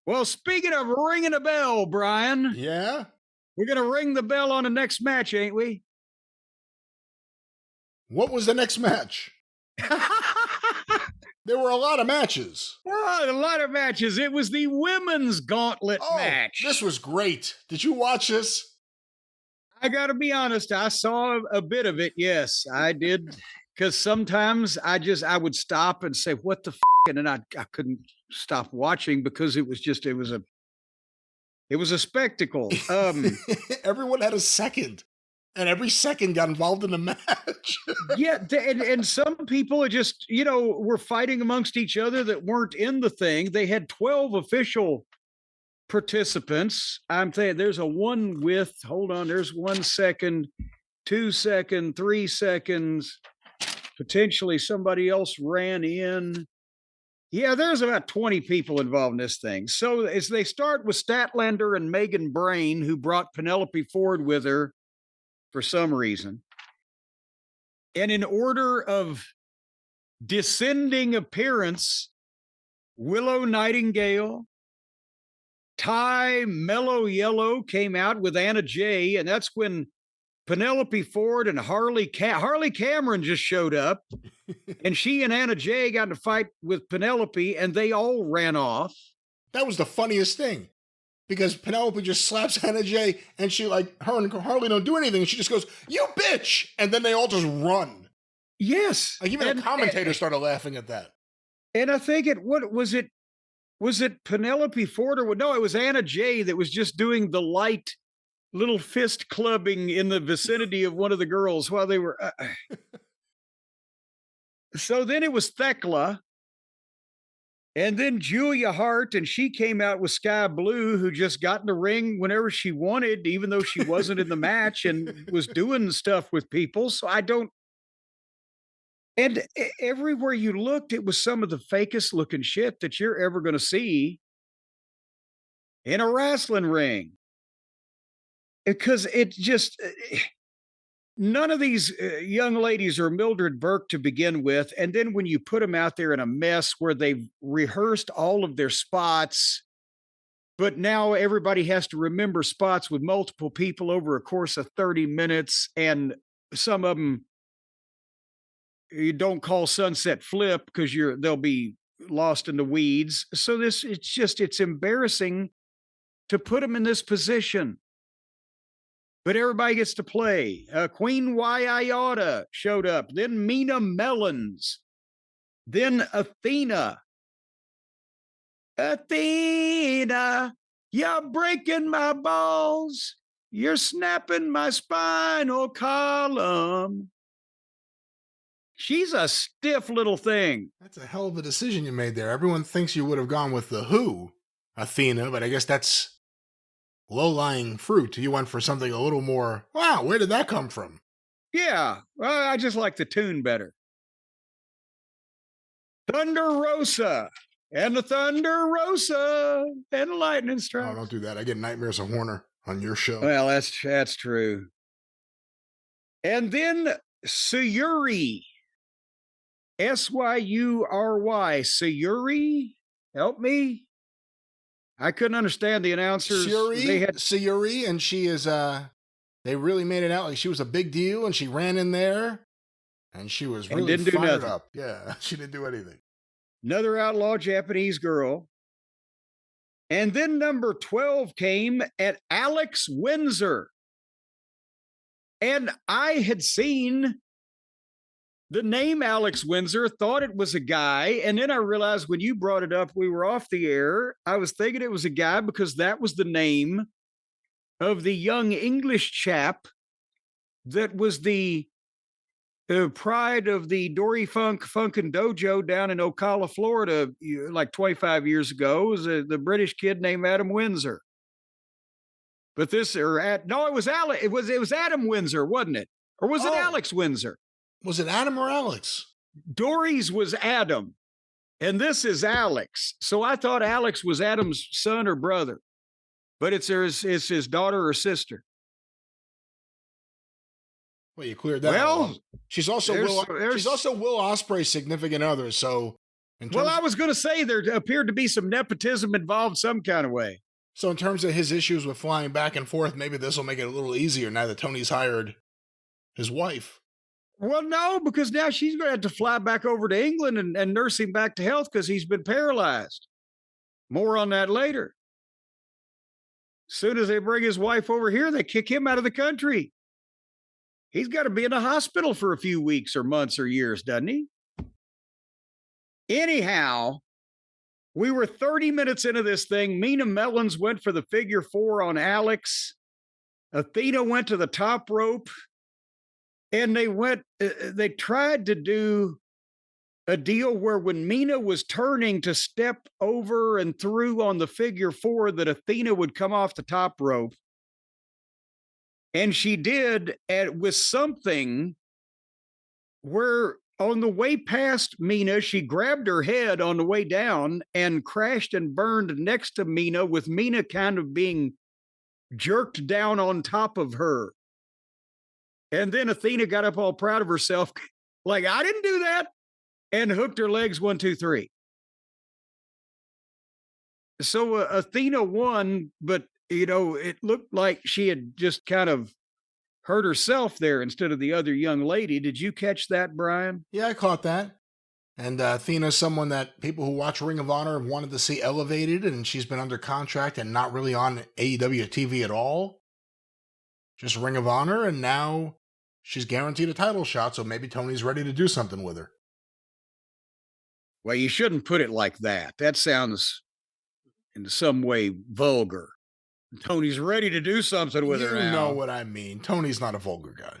Well, speaking of ringing a bell, Brian, Yeah? we're going to ring the bell on the next match, ain't we? What was the next match? There were a lot of matches. Oh, a lot of matches. It was the women's gauntlet match. This was great. Did you watch this? I got to be honest. I saw a bit of it. Yes, I did. Because sometimes I would stop and say, what the f? And then I couldn't stop watching because it was a spectacle. Everyone had a second. And every second got involved in the match. Yeah, and some people are just, were fighting amongst each other that weren't in the thing. They had 12 official participants. I'm saying there's a one with, hold on, there's 1 second, 2 second, 3 seconds. Potentially somebody else ran in. Yeah, there's about 20 people involved in this thing. So as they start with Statlander and Megan Brain, who brought Penelope Ford with her for some reason. And in order of descending appearance, Willow Nightingale, Ty Mellow Yellow came out with Anna Jay, and that's when Penelope Ford and Harley Cameron just showed up, and she and Anna Jay got in a fight with Penelope, and they all ran off. That was the funniest thing. Because Penelope just slaps Anna Jay, and she, her and Harley don't do anything. And she just goes, "You bitch!" And then they all just run. Yes. Even the commentator started laughing at that. And I think was it Penelope Ford or no, it was Anna Jay that was just doing the light little fist clubbing in the vicinity of one of the girls while they were. So then it was Thecla. And then Julia Hart, and she came out with Sky Blue, who just got in the ring whenever she wanted, even though she wasn't in the match and was doing stuff with people. So and everywhere you looked, it was some of the fakest looking shit that you're ever going to see in a wrestling ring. Because it just, none of these young ladies are Mildred Burke to begin with. And then when you put them out there in a mess where they've rehearsed all of their spots, but now everybody has to remember spots with multiple people over a course of 30 minutes. And some of them you don't call sunset flip because they'll be lost in the weeds. So it's embarrassing to put them in this position. But everybody gets to play. Queen Iota showed up. Then Mina Mellons. Then Athena. Athena, you're breaking my balls. You're snapping my spinal column. She's a stiff little thing. That's a hell of a decision you made there. Everyone thinks you would have gone with the Who, Athena, but I guess that's low-lying fruit. You went for something a little more, wow, where did that come from? Yeah, well, I just like the tune better. Thunder Rosa and the Thunder Rosa and the Lightning Strike. Oh, don't do that. I get nightmares of Horner on your show. Well, that's true. And then Sayuri. Syury. Sayuri? Help me. I couldn't understand the announcers. Sayuri, and she is, they really made it out like she was a big deal, and she ran in there, and she was really fired up. Yeah, she didn't do anything. Another outlaw Japanese girl. And then number 12 came at Alex Windsor. And I had seen the name Alex Windsor, thought it was a guy. And then I realized when you brought it up, we were off the air. I was thinking it was a guy because that was the name of the young English chap that was the pride of the Dory Funkin' Dojo down in Ocala, Florida, like 25 years ago. It was the British kid named Adam Windsor. But it was Adam Windsor, wasn't it? Or was it Alex Windsor? Was it Adam or Alex? Dory's was Adam, and this is Alex. So I thought Alex was Adam's son or brother, but it's his daughter or sister. Well, you cleared that. Well, she's also Will Ospreay's significant other. So Well, I was going to say there appeared to be some nepotism involved some kind of way. So in terms of his issues with flying back and forth, maybe this will make it a little easier now that Tony's hired his wife. Well, no, because now she's going to have to fly back over to England and nurse him back to health because he's been paralyzed. More on that later. As soon as they bring his wife over here, they kick him out of the country. He's got to be in a hospital for a few weeks or months or years, doesn't he? Anyhow, we were 30 minutes into this thing. Mina Mellons went for the figure 4 on Alex. Athena went to the top rope. And they tried to do a deal where when Mina was turning to step over and through on the figure 4, that Athena would come off the top rope. And she did with something where on the way past Mina, she grabbed her head on the way down and crashed and burned next to Mina, with Mina kind of being jerked down on top of her. And then Athena got up all proud of herself, like, I didn't do that, and hooked her legs 1, 2, 3. So Athena won, but, it looked like she had just kind of hurt herself there instead of the other young lady. Did you catch that, Brian? Yeah, I caught that. And Athena's someone that people who watch Ring of Honor have wanted to see elevated, and she's been under contract and not really on AEW TV at all. Just Ring of Honor, and now she's guaranteed a title shot, so maybe Tony's ready to do something with her. Well, you shouldn't put it like that. That sounds in some way vulgar. Tony's ready to do something with her now. You know what I mean. Tony's not a vulgar guy.